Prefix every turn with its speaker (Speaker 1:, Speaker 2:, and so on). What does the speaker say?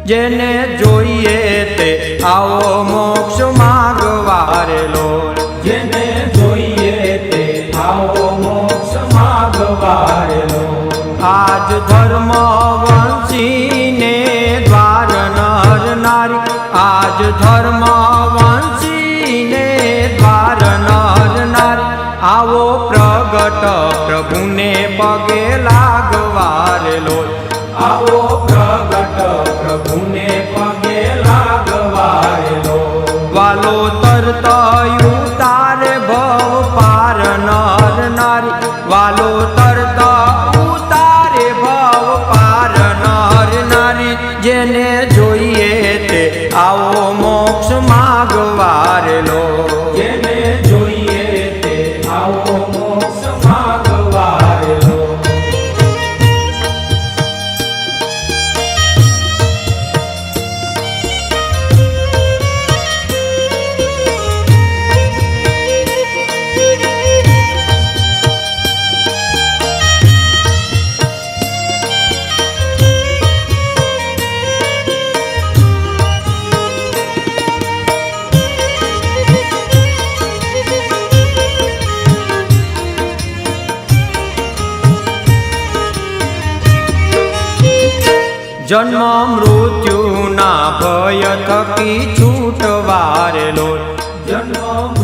Speaker 1: જેને જોઈએ તે આવો મોક્ષ માગવારેલો,
Speaker 2: જેને જોઈએ તે આવો મોક્ષ માગવારેલો।
Speaker 1: આજ ધર્મ વંશીને દ્વાર નર નારી, આજ ધર્મ વંશીને દ્વાર નર નારી, આવો પ્રગટ પ્રભુને પગે લાગવારેલો,
Speaker 2: આવો પ્રગટ પ્રભુને પગે લાગવારેલો।
Speaker 1: વાલો તરત ઉતારે ભવ પાર નર નારી, વાલો તરત ઉતારે ભવ પાર નર નારી, જેને જોઈએ તે આવો મોક્ષ માગવારેલો,
Speaker 2: જેને જોઈએ તે આવો મોક્ષ માગવારેલો।
Speaker 1: જન્મ મૃત્યુના ભય થકી છૂટવારેલો,
Speaker 2: જન્મ